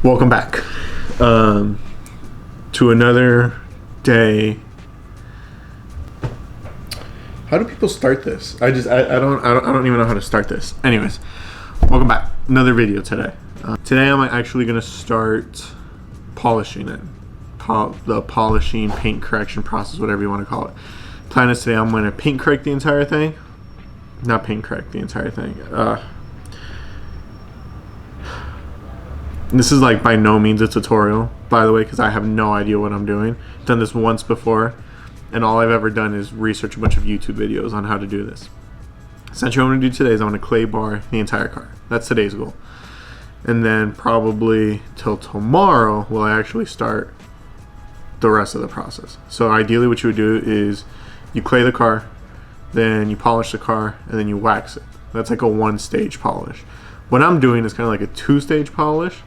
Welcome back to another day. How do people start this? I don't even know how to start this. Anyways, welcome back. Another video today. Today I'm actually gonna start polishing it. The polishing, paint correction process, whatever you want to call it. Plan is today I'm gonna paint correct the entire thing. Not paint correct the entire thing. This is like by no means a tutorial, by the way, because I have no idea what I'm doing. I've done this once before, and all I've ever done is research a bunch of YouTube videos on how to do this. Essentially what I'm going to do today is I'm going to clay bar the entire car. That's today's goal. And then probably till tomorrow will I actually start the rest of the process. So ideally what you would do is you clay the car, then you polish the car, and then you wax it. That's like a one-stage polish. What I'm doing is kind of like a two-stage polish.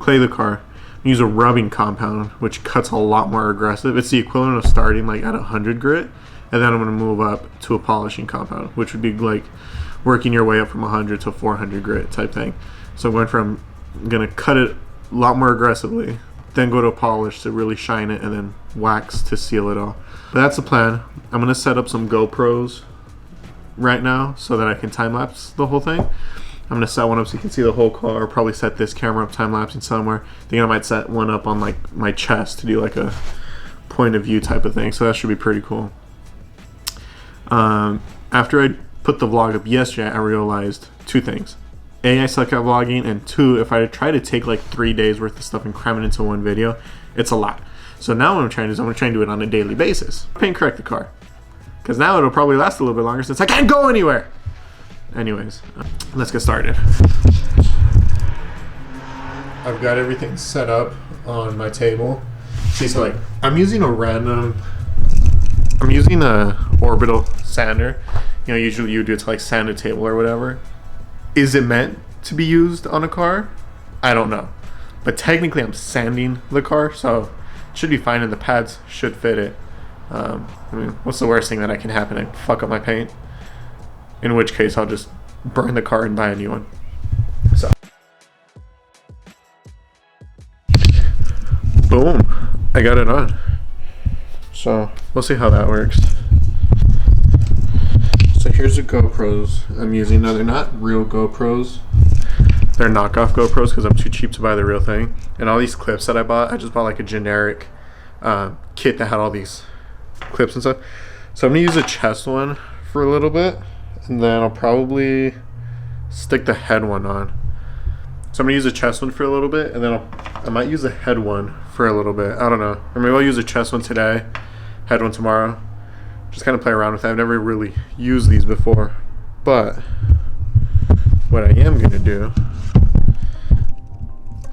Clay the car, use a rubbing compound, which cuts a lot more aggressive. It's the equivalent of starting like at 100 grit, and then I'm going to move up to a polishing compound, which would be like working your way up from 100 to 400 grit type thing. So I'm going to cut it a lot more aggressively, then go to a polish to really shine it, and then wax to seal it all. But that's the plan. I'm going to set up some GoPros right now so that I can time lapse the whole thing. I'm gonna set one up so you can see the whole car. Probably set this camera up time lapsing somewhere. I think I might set one up on like my chest to do like a point of view type of thing. So that should be pretty cool. After I put the vlog up yesterday, I realized two things. A, I suck at vlogging, and two, if I try to take like 3 days worth of stuff and cram it into one video, it's a lot. So now what I'm trying to do is I'm gonna try and do it on a daily basis. Paint correct the car, because now it'll probably last a little bit longer since I can't go anywhere. Anyways, let's get started. I've got everything set up on my table. See, so like I'm using a orbital sander. You know, usually you do it to like sand a table or whatever. Is it meant to be used on a car? I don't know. But technically I'm sanding the car, so it should be fine, and the pads should fit it. I mean, what's the worst thing that can happen? I fuck up my paint. In which case, I'll just burn the car and buy a new one. So, boom, I got it on. So, we'll see how that works. So here's the GoPros I'm using. Now, they're not real GoPros. They're knockoff GoPros because I'm too cheap to buy the real thing. And all these clips that I just bought like a generic kit that had all these clips and stuff. So I'm gonna use a chest one for a little bit, and then I'll probably stick the head one on. So I'm gonna use a chest one for a little bit, and then I might use a head one for a little bit. I don't know. Or maybe I'll use a chest one today, head one tomorrow. Just kind of play around with it. I've never really used these before. But what I am gonna do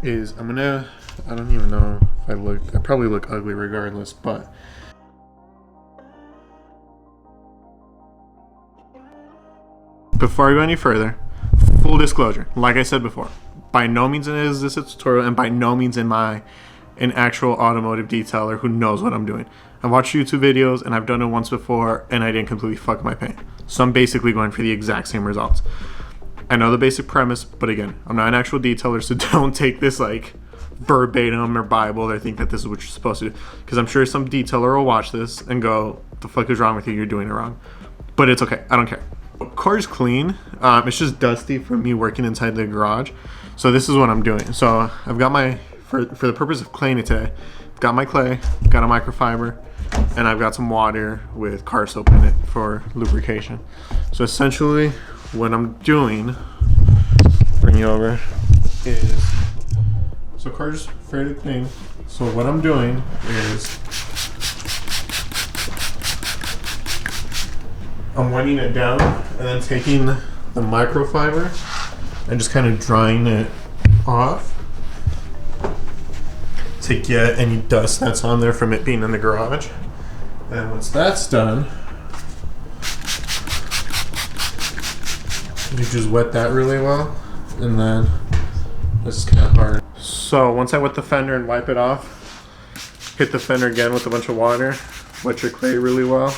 is I don't even know if I probably look ugly regardless, but before I go any further, full disclosure, like I said before, by no means is this a tutorial, and by no means am I an actual automotive detailer who knows what I'm doing. I've watched YouTube videos, and I've done it once before, and I didn't completely fuck my paint. So I'm basically going for the exact same results. I know the basic premise, but again, I'm not an actual detailer, so don't take this like verbatim or Bible or think that this is what you're supposed to do. Because I'm sure some detailer will watch this and go, "The fuck is wrong with you? You're doing it wrong." But it's okay. I don't care. Car's clean. It's just dusty from me working inside the garage. So this is what I'm doing. So I've got for the purpose of claying it today, I've got my clay, got a microfiber, and I've got some water with car soap in it for lubrication. So essentially what I'm doing, bring you over, is, so car's fairly clean. So what I'm doing is I'm wetting it down and then taking the microfiber and just kind of drying it off to get any dust that's on there from it being in the garage. And once that's done, you just wet that really well, and then this is kind of hard. So once I wet the fender and wipe it off, hit the fender again with a bunch of water, wet your clay really well,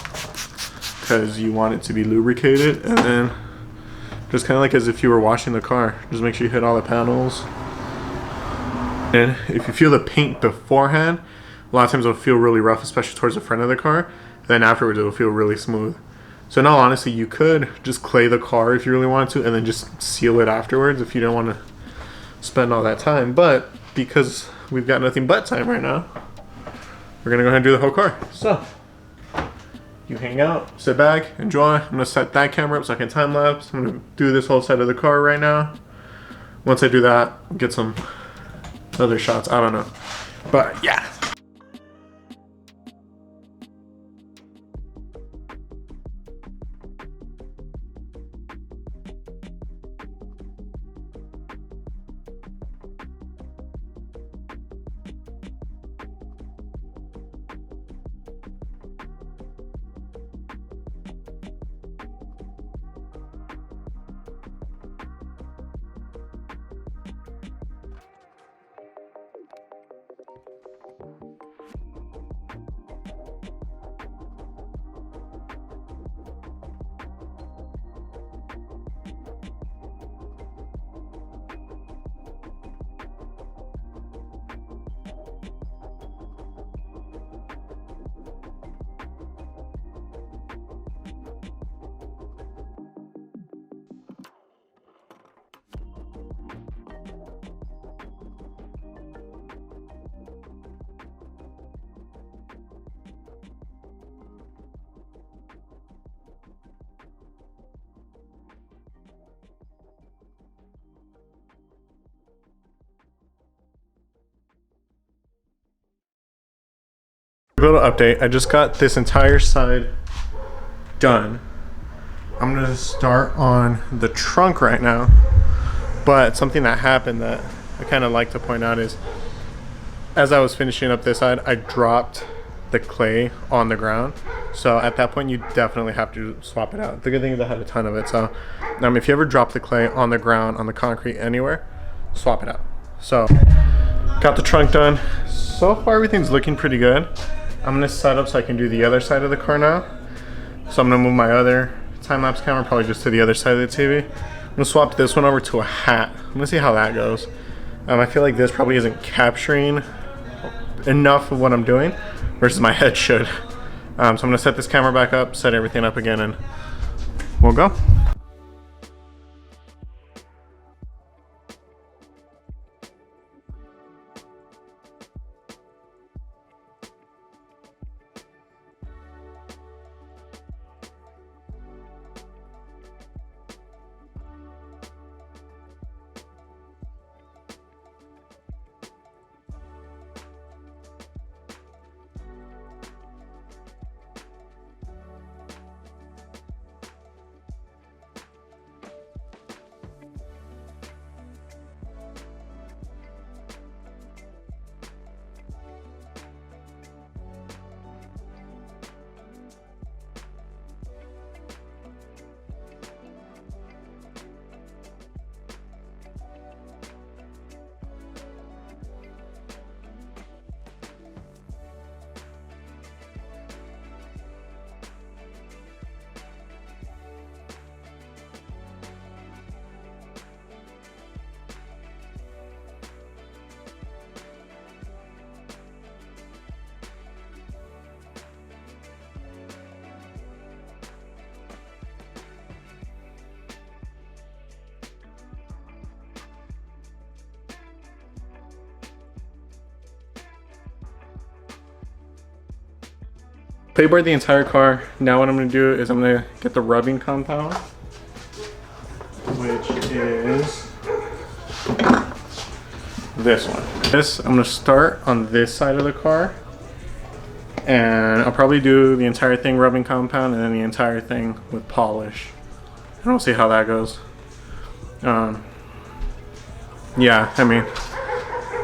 because you want it to be lubricated, and then just kind of like as if you were washing the car, just make sure you hit all the panels And if you feel the paint beforehand, a lot of times it'll feel really rough, especially towards the front of the car. Then afterwards it'll feel really smooth. So in all honesty, you could just clay the car if you really wanted to, and then just seal it afterwards if you don't want to spend all that time. But because we've got nothing but time right now, we're gonna go ahead and do the whole car. So you hang out, sit back, enjoy. I'm gonna set that camera up so I can time lapse. I'm gonna do this whole side of the car right now. Once I do that, I'll get some other shots. I don't know, but yeah. Little update. I just got this entire side done. I'm gonna start on the trunk right now, but something that happened that I kind of like to point out is as I was finishing up this side, I dropped the clay on the ground. So at that point you definitely have to swap it out. The good thing is I had a ton of it, so if you ever drop the clay on the ground, on the concrete, anywhere, swap it out. So got the trunk done. So far everything's looking pretty good. I'm gonna set up so I can do the other side of the car now. So I'm gonna move my other time-lapse camera probably just to the other side of the TV. I'm gonna swap this one over to a hat. I'm gonna see how that goes. I feel like this probably isn't capturing enough of what I'm doing versus my head should. So I'm gonna set this camera back up, set everything up again, and we'll go. Paperboard the entire car. Now what I'm going to do is I'm going to get the rubbing compound, which is this one. I'm going to start on this side of the car, and I'll probably do the entire thing rubbing compound and then the entire thing with polish. And we'll see how that goes. Yeah, I mean,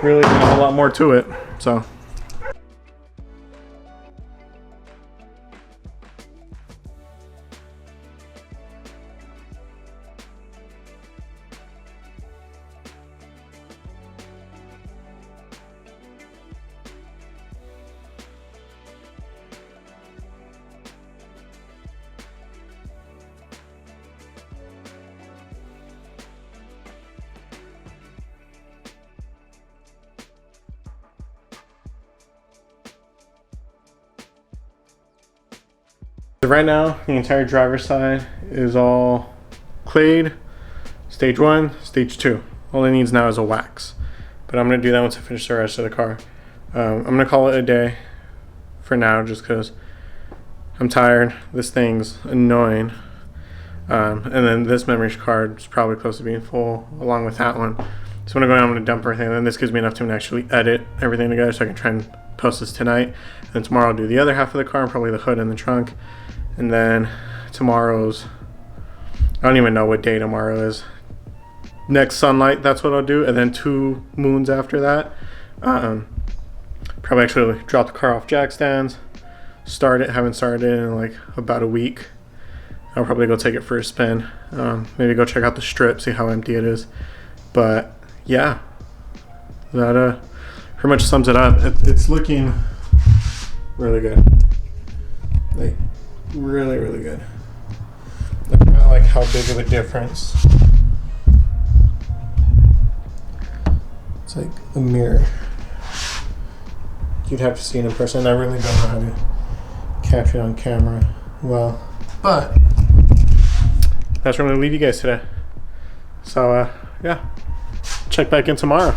really not a lot more to it, so. So right now, the entire driver's side is all clayed. Stage 1, stage 2. All it needs now is a wax. But I'm going to do that once I finish the rest of the car. I'm going to call it a day for now just because I'm tired. This thing's annoying. And then this memory card is probably close to being full along with that one. So when I go in, I'm going to dump everything. And then this gives me enough time to actually edit everything together so I can try and post this tonight. And then tomorrow I'll do the other half of the car, probably the hood and the trunk. And then tomorrow's, I don't even know what day tomorrow is. Next sunlight, that's what I'll do. And then 2 moons after that. Probably actually drop the car off jack stands. Start it, haven't started it in like about a week. I'll probably go take it for a spin. Maybe go check out the strip, see how empty it is. But yeah, that pretty much sums it up. It's looking really good. Like really, really good. I like how big of a difference. It's like a mirror. You'd have to see it in person. I really don't know how to capture it on camera well, but that's where I'm going to leave you guys today. So yeah, check back in tomorrow.